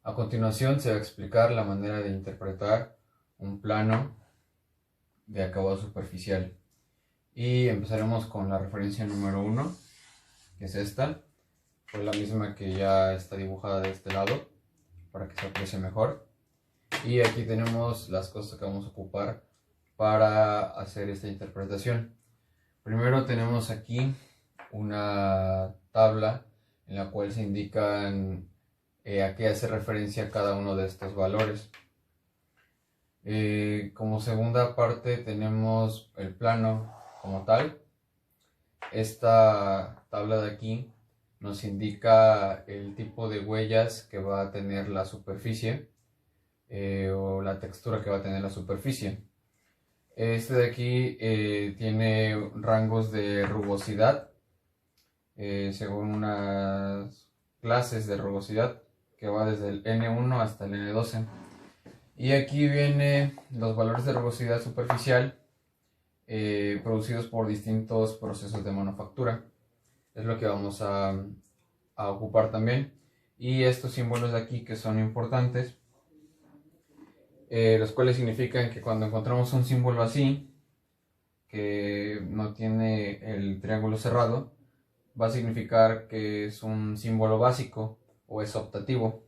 A continuación se va a explicar la manera de interpretar un plano de acabado superficial. Y empezaremos con la referencia número 1, que es esta. Fue la misma que ya está dibujada de este lado, para que se aprecie mejor. Y aquí tenemos las cosas que vamos a ocupar para hacer esta interpretación. Primero tenemos aquí una tabla en la cual se indican a qué hace referencia cada uno de estos valores. Como segunda parte tenemos el plano como tal. Esta tabla de aquí nos indica el tipo de huellas que va a tener la superficie o la textura que va a tener la superficie. Este de aquí tiene rangos de rugosidad según unas clases de rugosidad que va desde el N1 hasta el N12. Y aquí vienen los valores de rugosidad superficial producidos por distintos procesos de manufactura. Es lo que vamos a ocupar también. Y estos símbolos de aquí que son importantes, los cuales significan que cuando encontramos un símbolo así, que no tiene el triángulo cerrado, va a significar que es un símbolo básico o es optativo.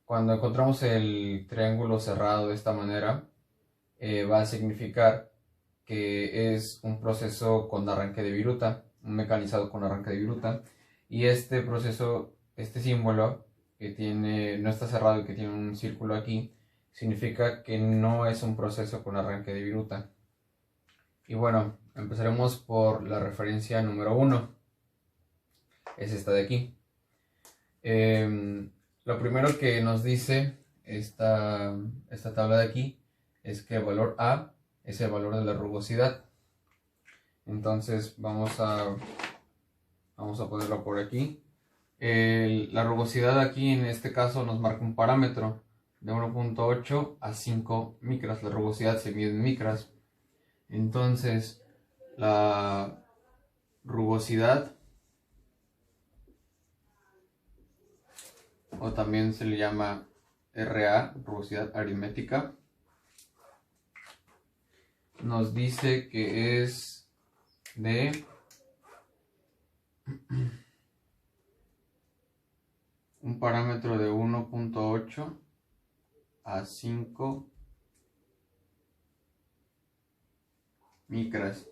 Cuando encontramos el triángulo cerrado de esta manera, va a significar que es un proceso con arranque de viruta, un mecanizado con arranque de viruta. Y este proceso, este símbolo que no está cerrado y que tiene un círculo aquí, significa que no es un proceso con arranque de viruta. Y bueno, empezaremos por la referencia número 1. Es esta de aquí. Lo primero que nos dice esta tabla de aquí es que el valor A es el valor de la rugosidad. Entonces vamos a ponerlo por aquí. La rugosidad aquí en este caso nos marca un parámetro de 1.8 a 5 micras. La rugosidad se mide en micras. Entonces la rugosidad, o también se le llama RA, rugosidad aritmética, nos dice que es de un parámetro de 1.8 a 5 micras.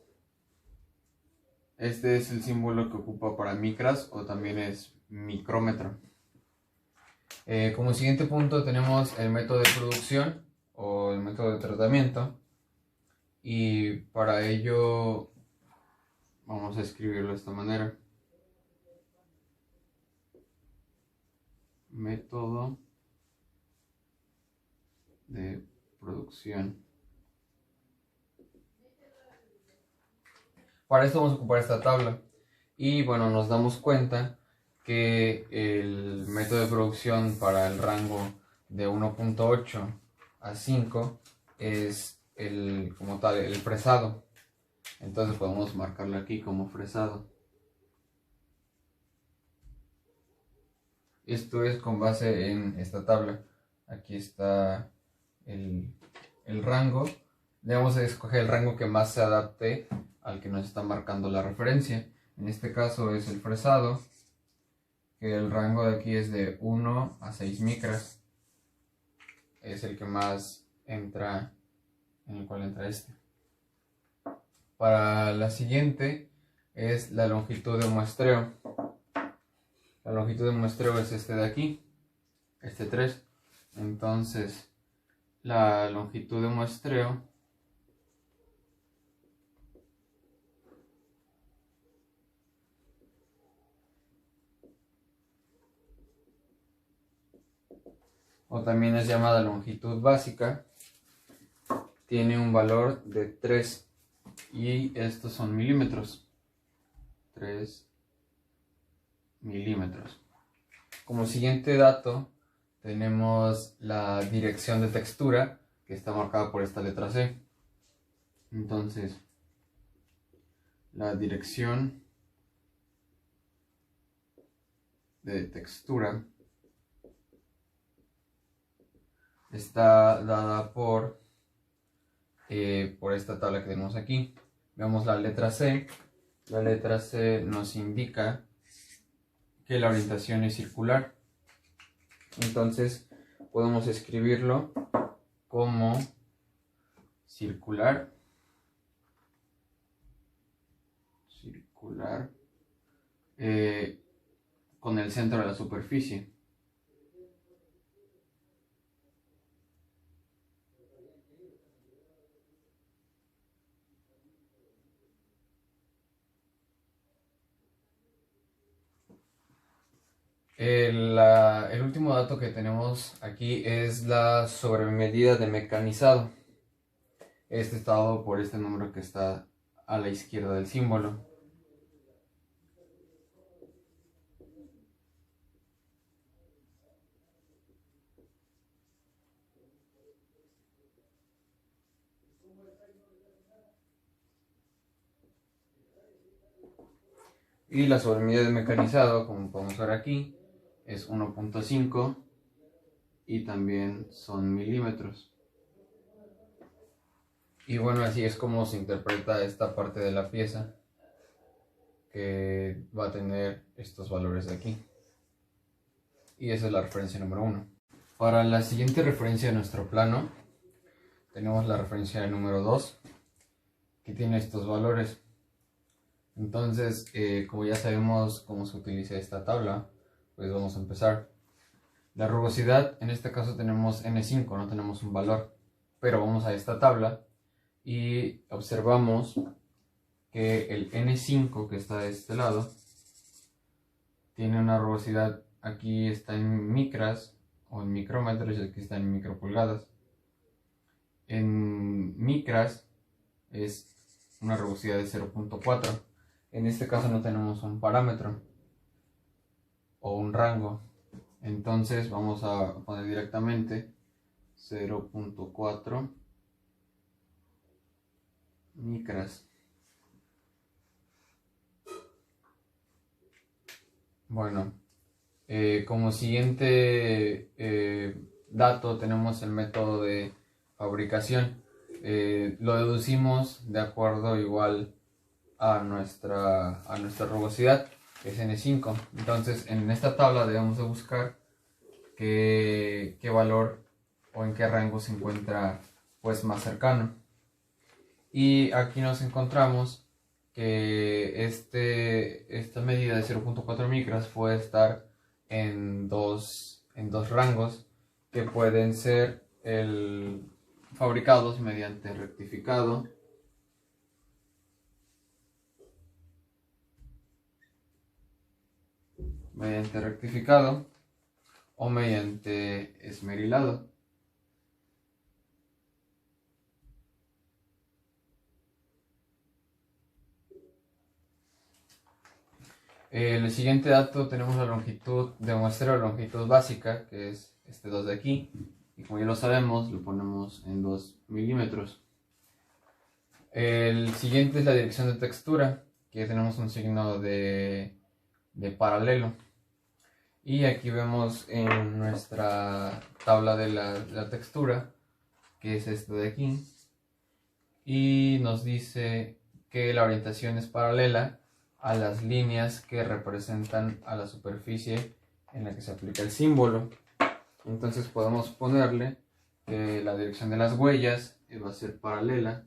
Este es el símbolo que ocupa para micras, o también es micrómetro. Como siguiente punto tenemos el método de producción o el método de tratamiento, y para ello vamos a escribirlo de esta manera: método de producción. Para esto vamos a ocupar esta tabla, y bueno, nos damos cuenta que el método de producción para el rango de 1.8 a 5 es como tal el fresado. Entonces podemos marcarlo aquí como fresado. Esto es con base en esta tabla. Aquí está el rango. Debemos escoger el rango que más se adapte al que nos está marcando la referencia. En este caso es el fresado, que el rango de aquí es de 1 a 6 micras. Es el que más entra, en el cual entra este. Para la siguiente es la longitud de muestreo. La longitud de muestreo es este de aquí, este 3. Entonces la longitud de muestreo o también es llamada longitud básica, tiene un valor de 3, y estos son milímetros. 3 milímetros. Como siguiente dato tenemos la dirección de textura, que está marcada por esta letra C. Entonces la dirección de textura está dada por esta tabla que tenemos aquí. Vemos la letra C. La letra C nos indica que la orientación es circular. Entonces podemos escribirlo como circular, con el centro de la superficie. El último dato que tenemos aquí es la sobremedida de mecanizado. Este está dado por este número que está a la izquierda del símbolo. Y la sobremedida de mecanizado, como podemos ver aquí, es 1.5 y también son milímetros. Y bueno, así es como se interpreta esta parte de la pieza, que va a tener estos valores de aquí. Y esa es la referencia número 1. Para la siguiente referencia de nuestro plano, tenemos la referencia número 2, que tiene estos valores. Entonces, como ya sabemos cómo se utiliza esta tabla, pues vamos a empezar. La rugosidad, en este caso tenemos N5, no tenemos un valor, pero vamos a esta tabla y observamos que el N5 que está de este lado tiene una rugosidad, aquí está en micras o en micrómetros y aquí está en micropulgadas. En micras es una rugosidad de 0.4. En este caso no tenemos un parámetro o un rango, entonces vamos a poner directamente 0.4 micras. Bueno, como siguiente dato tenemos el método de fabricación. Lo deducimos de acuerdo igual a nuestra rugosidad, que es N5. Entonces en esta tabla debemos de buscar qué valor o en qué rango se encuentra pues más cercano. Y aquí nos encontramos que esta medida de 0.4 micras puede estar en dos rangos que pueden ser fabricados mediante rectificado o mediante esmerilado. El siguiente dato tenemos la longitud de muestreo, la longitud básica, que es este 2 de aquí, y como ya lo sabemos, lo ponemos en 2 milímetros. El siguiente es la dirección de textura, que tenemos un signo de paralelo. Y aquí vemos en nuestra tabla de la textura, que es esto de aquí, y nos dice que la orientación es paralela a las líneas que representan a la superficie en la que se aplica el símbolo. Entonces podemos ponerle que la dirección de las huellas va a ser paralela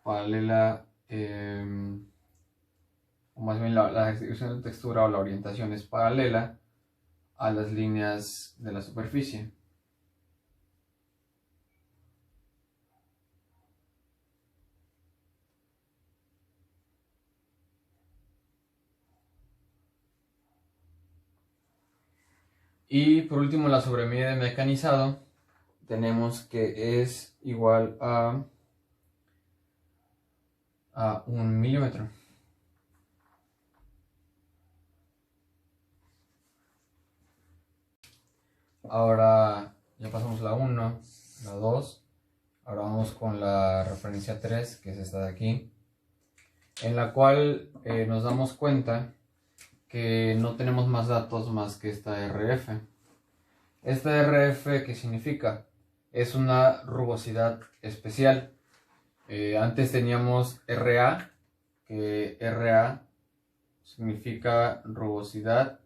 o más bien la dirección de textura o la orientación es paralela a las líneas de la superficie. Y por último, la sobremedida de mecanizado tenemos que es igual a 1 milímetro. Ahora ya pasamos la 1, la 2. Ahora vamos con la referencia 3, que es esta de aquí, en la cual nos damos cuenta que no tenemos más datos más que esta RF. Esta RF, ¿qué significa? Es una rugosidad especial. Antes teníamos RA, que RA significa rugosidad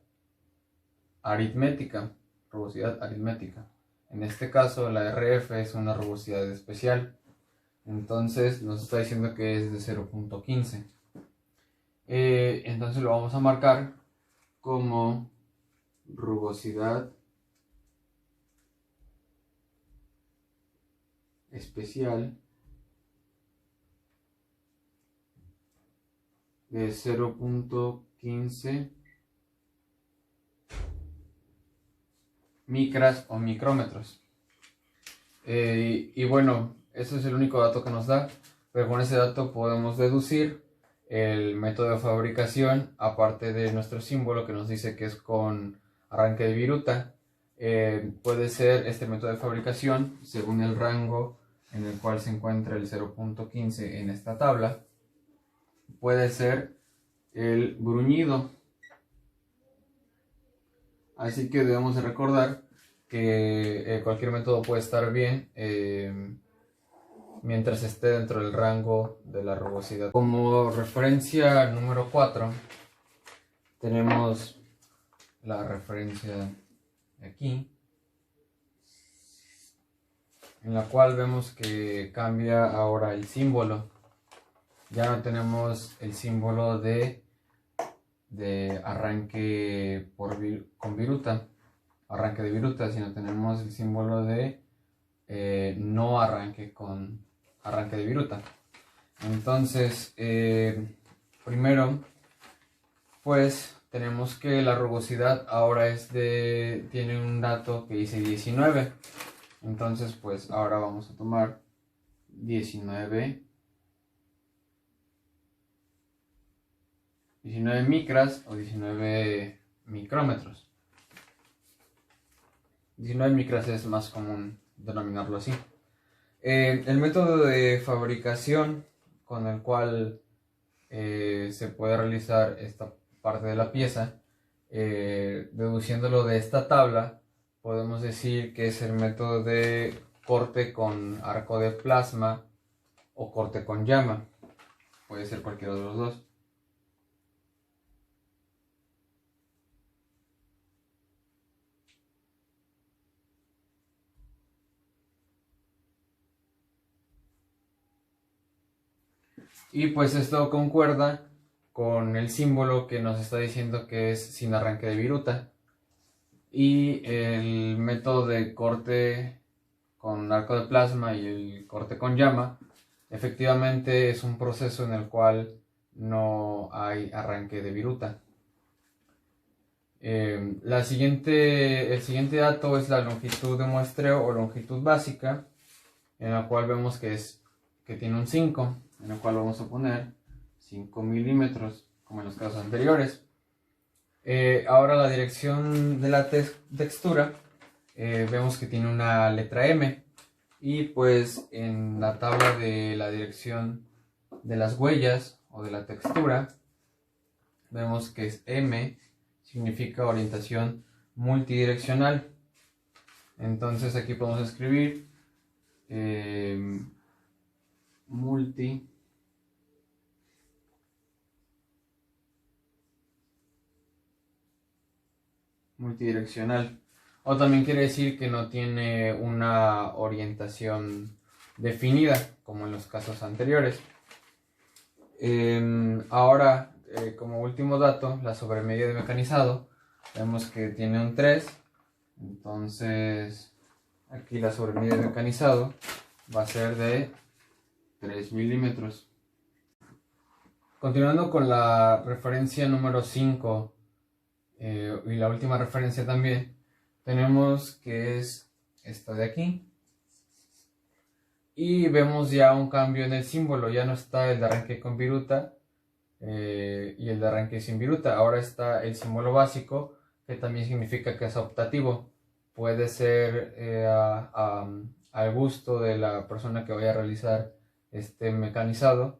aritmética. Rugosidad aritmética. En este caso la RF es una rugosidad especial. Entonces nos está diciendo que es de 0.15. Entonces lo vamos a marcar como rugosidad especial de 0.15 micras o micrómetros. Y bueno, ese es el único dato que nos da, pero con ese dato podemos deducir el método de fabricación, aparte de nuestro símbolo que nos dice que es con arranque de viruta. Puede ser este método de fabricación según el rango en el cual se encuentra el 0.15 en esta tabla. Puede ser el bruñido. Así que debemos de recordar que cualquier método puede estar bien mientras esté dentro del rango de la rugosidad. Como referencia número 4 tenemos la referencia de aquí, en la cual vemos que cambia ahora el símbolo. Ya no tenemos el símbolo de arranque con viruta, arranque de viruta, sino tenemos el símbolo de no arranque con arranque de viruta. Entonces, primero, pues tenemos que la rugosidad ahora tiene un dato que dice 19. Entonces, pues ahora vamos a tomar 19 micras o 19 micrómetros. 19 micras es más común denominarlo así. El método de fabricación con el cual se puede realizar esta parte de la pieza, deduciéndolo de esta tabla, podemos decir que es el método de corte con arco de plasma o corte con llama. Puede ser cualquiera de los dos. Y pues esto concuerda con el símbolo que nos está diciendo que es sin arranque de viruta. Y el método de corte con arco de plasma y el corte con llama, efectivamente es un proceso en el cual no hay arranque de viruta. El siguiente dato es la longitud de muestreo o longitud básica, en la cual vemos que tiene un 5, en el cual vamos a poner 5 milímetros, como en los casos anteriores. Ahora la dirección de la textura, vemos que tiene una letra M, y pues en la tabla de la dirección de las huellas o de la textura, vemos que es M, significa orientación multidireccional. Entonces aquí podemos escribir multidireccional, o también quiere decir que no tiene una orientación definida como en los casos anteriores. Ahora, como último dato, la sobremedida de mecanizado, vemos que tiene un 3, entonces aquí la sobremedida de mecanizado va a ser de 3 milímetros. Continuando con la referencia número 5 y la última referencia también, tenemos que es esta de aquí. Y vemos ya un cambio en el símbolo, ya no está el de arranque con viruta y el de arranque sin viruta. Ahora está el símbolo básico, que también significa que es optativo. Puede ser al gusto de la persona que vaya a realizar este mecanizado.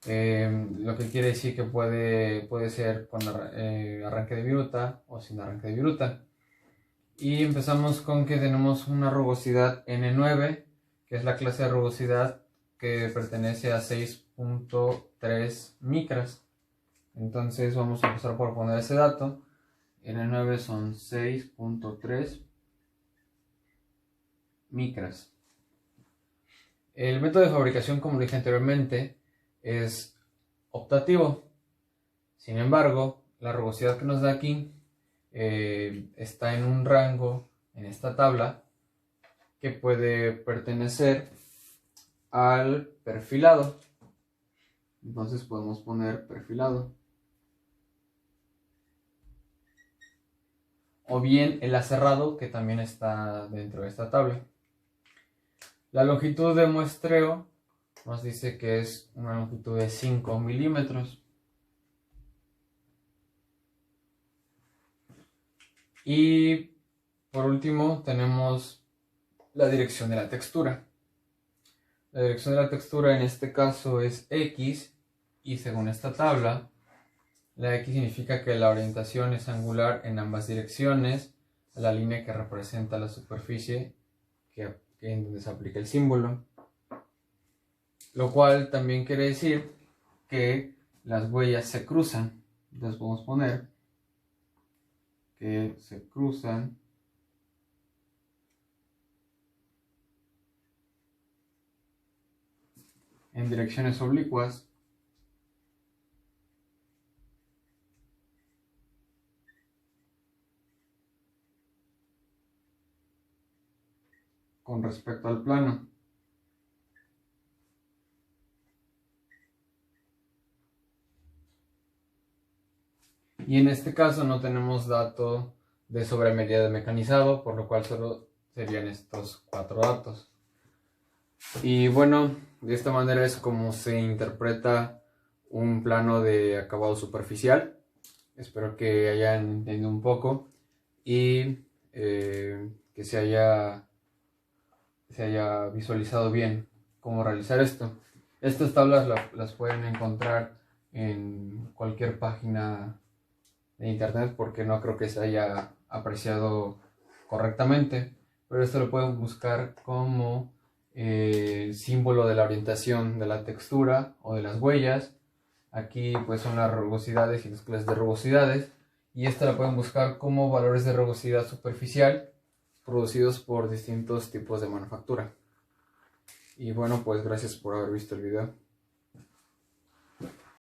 Lo que quiere decir que puede ser con arranque de viruta o sin arranque de viruta. Y empezamos con que tenemos una rugosidad N9, que es la clase de rugosidad que pertenece a 6.3 micras. Entonces vamos a empezar por poner ese dato. N9 son 6.3 micras. El método de fabricación, como lo dije anteriormente, es optativo. Sin embargo, la rugosidad que nos da aquí está en un rango en esta tabla que puede pertenecer al perfilado. Entonces podemos poner perfilado. O bien el aserrado, que también está dentro de esta tabla. La longitud de muestreo nos dice que es una longitud de 5 milímetros. Y por último tenemos la dirección de la textura. La dirección de la textura en este caso es X, y según esta tabla, la X significa que la orientación es angular en ambas direcciones a la línea que representa la superficie en donde se aplica el símbolo. Lo cual también quiere decir que las huellas se cruzan. Entonces podemos poner que se cruzan en direcciones oblicuas con respecto al plano. Y en este caso no tenemos dato de sobremedida de mecanizado, por lo cual solo serían estos 4 datos. Y bueno, de esta manera es como se interpreta un plano de acabado superficial. Espero que hayan entendido un poco y que se haya visualizado bien cómo realizar esto. Estas tablas las pueden encontrar en cualquier página de internet, porque no creo que se haya apreciado correctamente, pero esto lo pueden buscar como símbolo de la orientación de la textura o de las huellas. Aquí pues son las rugosidades y las clases de rugosidades, y esta la pueden buscar como valores de rugosidad superficial producidos por distintos tipos de manufactura. Y bueno, pues gracias por haber visto el video.